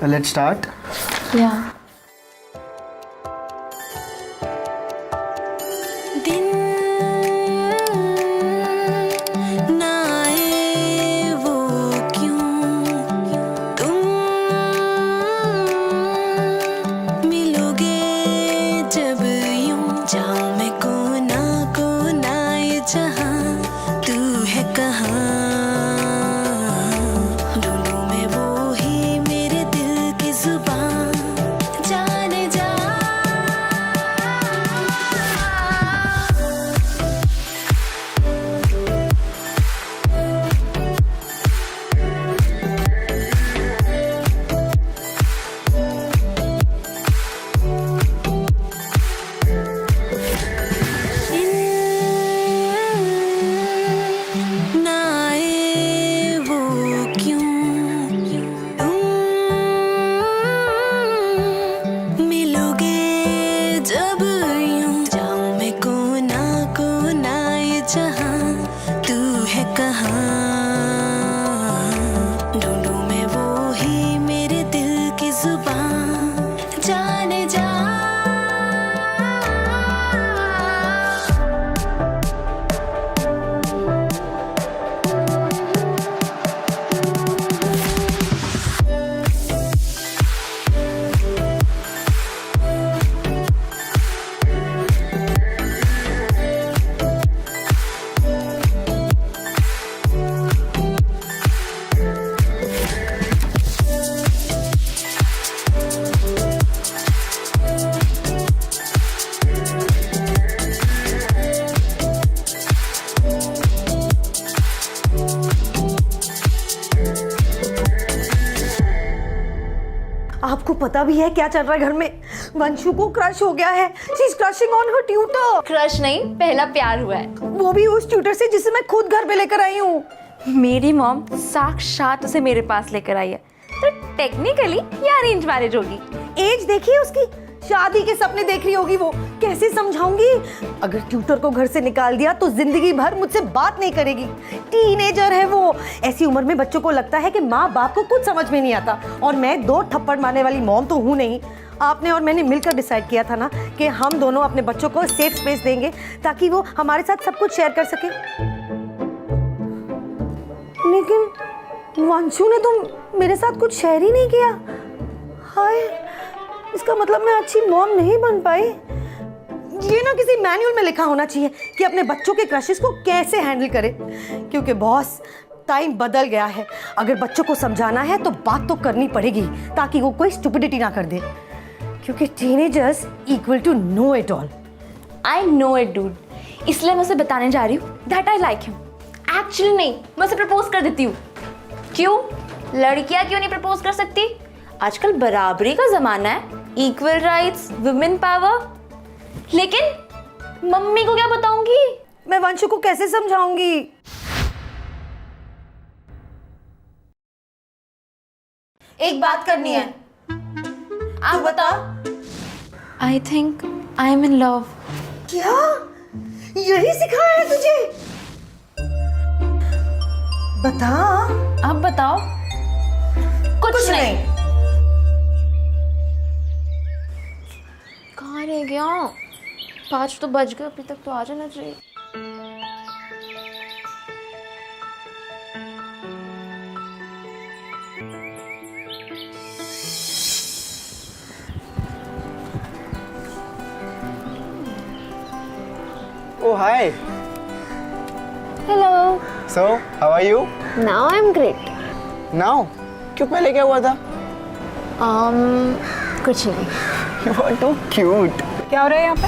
Let's start. Yeah. दिन ना आए वो क्यों, तुम मिलोगे जब यूं, जाऊं मैं कोना कोना ये जहां, तू है कहाँ, ढूंढूं मैं वो ही मेरे दिल की जुबान, जाने जा। ना आए वो क्यों, तुम मिलोगे जब यूं, जाऊं मैं कोना कोना ये जहां, तू है कहाँ, ढूंढूं मैं वो ही मेरे दिल की जुबान, जाने जा। आपको पता भी है क्या चल रहा है घर में? वंशु को क्रश हो गया है। She is crushing on her tutor. Crush नहीं, पहला प्यार हुआ है। वो भी उस ट्यूटर से जिसे मैं खुद घर पे लेकर आई हूँ। मेरी मॉम साक्षात उसे मेरे पास लेकर आई है, तो टेक्निकली ये अरेंज मैरिज होगी। एज देखिए उसकी, शादी के सपने देख रही होगी वो। कैसे समझाऊंगी? अगर ट्यूटर को घर से निकाल दिया तो जिंदगी भर मुझसे बात नहीं करेगी। टीनेजर है वो। ऐसी उम्र में बच्चों को लगता है कि माँ बाप को कुछ समझ में नहीं आता, और मैं 2 थप्पड़ मारने वाली मॉम तो हूँ नहीं। आपने और मैंने मिलकर डिसाइड किया था ना कि हम दोनों अपने बच्चों को सेफ स्पेस देंगे ताकि वो हमारे साथ सब कुछ शेयर कर सके। लेकिन वंशु ने तो मेरे साथ कुछ शेयर ही नहीं किया। हाय, इसका मतलब मैं अच्छी मॉम नहीं बन पाई। ये ना किसी मैनुअल में लिखा होना चाहिए कि अपने बच्चों के क्रशेस को कैसे हैंडल करें, क्योंकि बॉस टाइम बदल गया है। अगर बच्चों को समझाना है तो बात तो करनी पड़ेगी ताकि वो कोई स्टुपिडिटी ना कर दे, क्योंकि teenagers equal to know it all. I know it dude, इसलिए मैं उसे बताने जा रही हूँ that I like him. Actually नहीं, मैं उसे प्रपोज कर देती हूँ। क्यों? लड़कियाँ क्यों नहीं प्रपोज कर सकती? आजकल बराबरी का जमाना है, इक्वल राइट्स, वुमेन पावर। लेकिन मम्मी को क्या बताऊंगी? मैं वंशु को कैसे समझाऊंगी? एक बात करनी है। आप बताओ। I think I am in love. क्या यही सिखाया है तुझे? बता। आप बताओ। कुछ नहीं। कहाँ रह गया? 5 तो बज गए, अभी तक तो आ जाना चाहिए। Oh, hi. Hello. So, how are you? Now I am great. Now? क्यों पहले क्या हुआ था? कुछ नहीं। You are too cute. क्या हो रहा है यहाँ पे?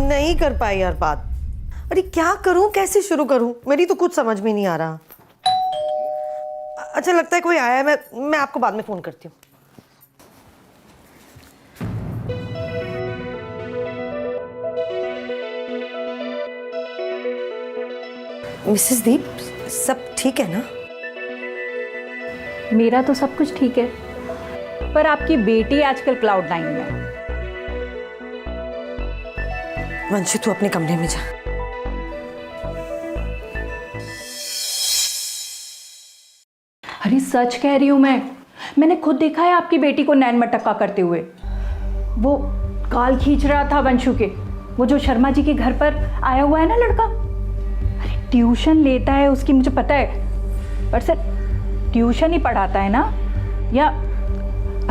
नहीं कर पाई यार बात। अरे क्या करूं, कैसे शुरू करूं? मेरी तो कुछ समझ में नहीं आ रहा। अच्छा लगता है कोई आया है, मैं आपको बाद में फोन करती हूँ। मिसेस दीप, सब ठीक है ना? मेरा तो सब कुछ ठीक है, पर आपकी बेटी आजकल क्लाउड 9 में है। वंशु तू अपने कमरे में जा। अरे सच कह रही हूँ मैंने खुद देखा है आपकी बेटी को नैन मटक्का करते हुए। वो गाल खींच रहा था वंशु के, वो जो शर्मा जी के घर पर आया हुआ है ना लड़का। अरे ट्यूशन लेता है उसकी, मुझे पता है, पर सर ट्यूशन ही पढ़ाता है ना, या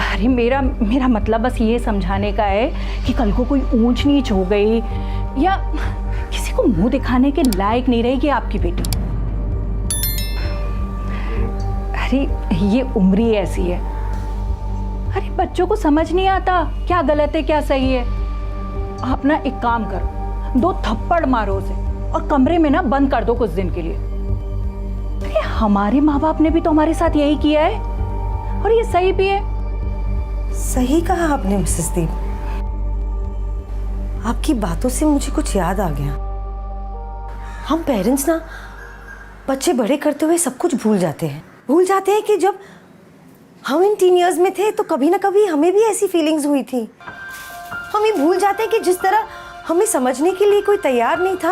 अरे मेरा मतलब बस ये समझाने का है कि कल को कोई ऊंच नीच हो गई या किसी को मुंह दिखाने के लायक नहीं रहेगी आपकी बेटी। अरे ये उम्र ही ऐसी है। अरे बच्चों को समझ नहीं आता क्या गलत है क्या सही है। आप ना एक काम करो, 2 थप्पड़ मारो उसे और कमरे में ना बंद कर दो कुछ दिन के लिए। अरे हमारे माँ बाप ने भी तो हमारे साथ यही किया है और ये सही भी है। सही कहा आपने मिसेस दीप। आपकी बातों से मुझे कुछ याद आ गया। हम पेरेंट्स ना बच्चे बड़े करते हुए सब कुछ भूल जाते हैं कि जब हम इन टीन ईयर्स में थे तो कभी ना कभी हमें भी ऐसी फीलिंग्स हुई थी। हम ये भूल जाते हैं कि जिस तरह हमें समझने के लिए कोई तैयार नहीं था,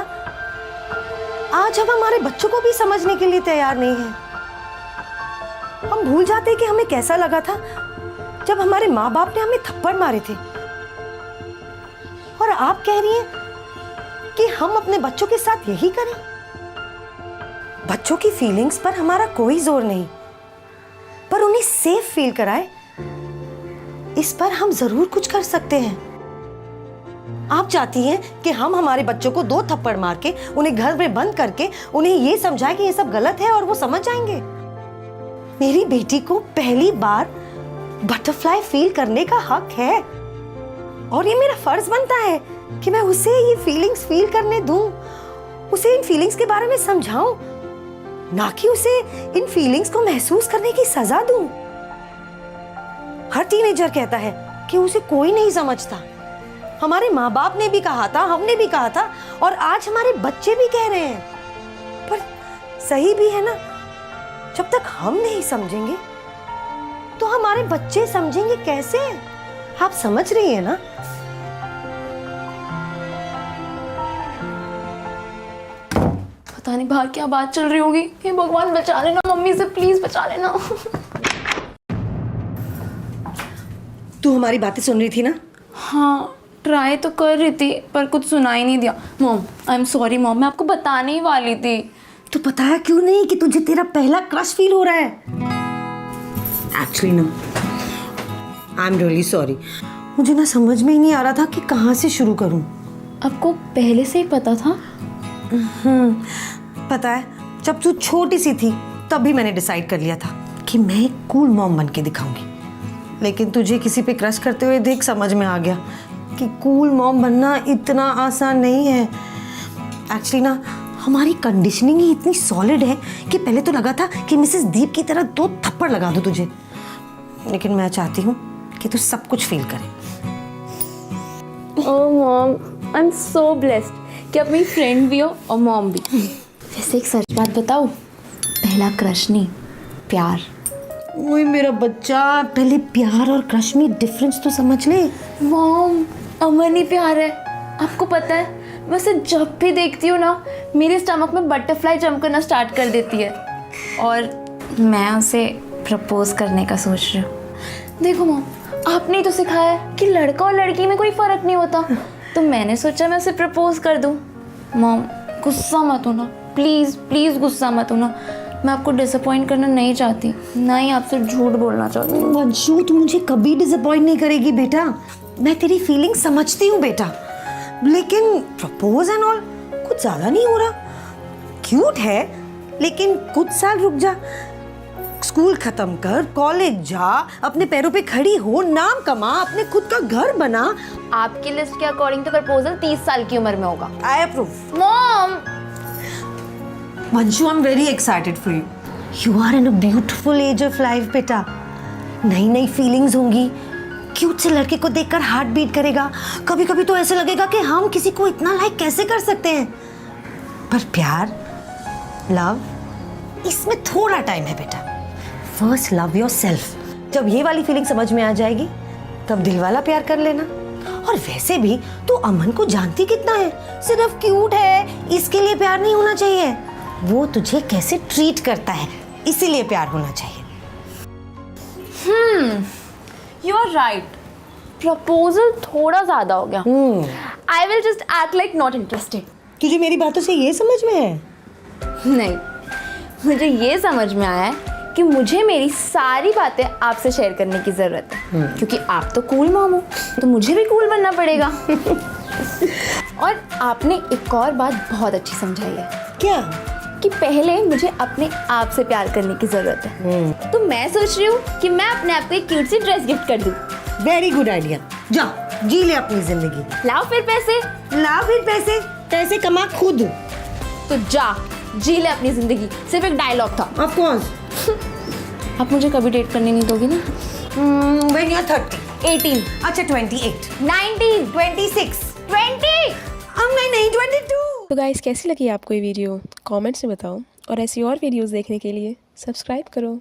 आज हम हमारे बच्चों को भी समझने के लिए तैयार नहीं है। हम भूल जाते हैं कि हमें कैसा लगा था जब हमारे माँ बाप ने हमें थप्पड़ मारे थे। और आप कह रही हैं कि हम अपने बच्चों के साथ यही करें। बच्चों की फीलिंग्स पर हमारा कोई जोर नहीं, पर उन्हें सेफ फील कराए, इस पर हम जरूर कुछ कर सकते हैं। आप चाहती हैं कि हम हमारे बच्चों को 2 थप्पड़ मार के उन्हें घर में बंद करके उन्हें ये समझाएं कि ये सब गलत है और वो समझ जाएंगे। मेरी बेटी को पहली बार बटरफ्लाई फील करने का हक है और ये मेरा फर्ज बनता है कि मैं उसे ये फीलिंग्स फील करने दूं, उसे इन फीलिंग्स के बारे में समझाऊं, ना कि उसे इन फीलिंग्स को महसूस करने की सजा दूं। हर टीनेजर कहता है कि उसे कोई नहीं समझता। हमारे माँ बाप ने भी कहा था, हमने भी कहा था और आज हमारे बच्चे भी कह रहे हैं। पर सही भी है ना, जब तक हम नहीं समझेंगे तो हमारे बच्चे समझेंगे कैसे? आप समझ रही हैं ना? पता नहीं बाहर क्या बात चल रही होगी। हे भगवान बचा लेना मम्मी से, प्लीज बचा लेना। तू हमारी बातें सुन रही थी ना? हाँ ट्राई तो कर रही थी पर कुछ सुनाई नहीं दिया। Mom I am sorry mom, मैं आपको बताने ही वाली थी। तो बताया क्यों नहीं कि तुझे तेरा पहला क्रश फील हो रहा है? Actually no, I am really sorry. मुझे ना समझ में ही नहीं आ रहा था कि कहाँ से शुरू करूँ। आपको पहले से ही पता था? पता है, जब तू छोटी सी थी तब भी मैंने डिसाइड कर लिया था कि मैं एक कूल मॉम बन के दिखाऊंगी। लेकिन तुझे किसी पे क्रश करते हुए देख समझ में आ गया कि कूल मॉम बनना इतना आसान नहीं है। एक्चुअली ना हमारी कंडीशनिंग ही इतनी सॉलिड है कि पहले तो लगा था कि मिसेस दीप की तरह 2 थप्पड़ लगा दूं तुझे, लेकिन मैं चाहती हूँ कि तू सब कुछ फील करे। Oh mom I am so blessed कि आप मेरी फ्रेंड भी हो और मॉम भी। वैसे एक सच बात बताओ, पहला क्रश नहीं प्यार। ओए मेरा बच्चा, पहले प्यार और क्रश में डिफरेंस तो समझ ले। मॉम अमन ही प्यार है, आपको पता है मैं उसे जब भी देखती हूँ ना मेरे स्टमक में बटरफ्लाई जंप करना स्टार्ट कर देती है और मैं उसे प्रपोज करने का सोच रही हूँ। देखो मॉम आपने ही तो सिखाया है कि लड़का और लड़की में कोई फ़र्क नहीं होता, तो मैंने सोचा मैं उसे प्रपोज कर दूँ। मॉम गुस्सा मत होना प्लीज़ प्लीज़, गुस्सा मत होना। मैं आपको डिसअपॉइंट करना नहीं चाहती, ना ही आपसे झूठ बोलना चाहती हूँ। वंशु तू मुझे कभी डिसअपॉइंट नहीं करेगी बेटा, मैं तेरी फीलिंग समझती हूँ बेटा, लेकिन प्रपोज एंड ऑल कुछ ज़्यादा नहीं हो रहा। क्यूट है लेकिन कुछ साल रुक जा, स्कूल खत्म कर, कॉलेज जा, अपने पैरों पे खड़ी हो, नाम कमा, अपने खुद का घर बना। आपकी लिस्ट के अकॉर्डिंग तो प्रपोजल 30 साल की उम्र में होगा। I approve. Mom Vanshu I am very excited for you. You are in a beautiful age of life बेटा। नई नई फीलिंग्स होंगी, क्यूट से लड़के को देखकर हार्ट बीट करेगा, कभी कभी तो ऐसे लगेगा कि हम किसी को इतना लाइक कैसे कर सकते हैं। पर प्यार, लव, इसमें थोड़ा टाइम है बेटा। First love yourself. जब ये वाली फीलिंग समझ में आ जाएगी तब दिल वाला प्यार कर लेना। और वैसे भी तू अमन को जानती कितना है, सिर्फ क्यूट है इसके लिए प्यार नहीं होना चाहिए, वो तुझे कैसे ट्रीट करता है इसीलिए प्यार होना चाहिए। यू आर राइट, प्रपोजल थोड़ा ज्यादा हो गया। I will just act like not interested. तुझे मेरी बातों से ये समझ में है? नहीं, मुझे ये समझ में आया है कि मुझे मेरी सारी बातें आपसे शेयर करने की ज़रूरत है, क्योंकि आप तो कूल मॉम हो, तो मुझे भी कूल बनना पड़ेगा। और आपने एक और बात बहुत अच्छी समझाई है। क्या? कि पहले मुझे अपने आप से प्यार करने की ज़रूरत है। तो मैं सोच रही हूँ कि मैं अपने आप को एक क्यूट सी ड्रेस गिफ्ट कर दूँ। वेरी गुड आइडिया, जा जी ले अपनी जिंदगी। लाओ फिर पैसे। ला फिर पैसे, पैसे कमा खुद। तो जा जी ले अपनी ज़िंदगी, सिर्फ एक डायलॉग था। Of course. आप मुझे कभी डेट करने नहीं दोगे ना? व्हेन यू आर 30, 18, अच्छा 28, 19, 26, 20। अब नहीं 22। तो गाइस कैसी लगी आपको ये वीडियो कमेंट्स में बताओ, और ऐसी और वीडियोस देखने के लिए सब्सक्राइब करो।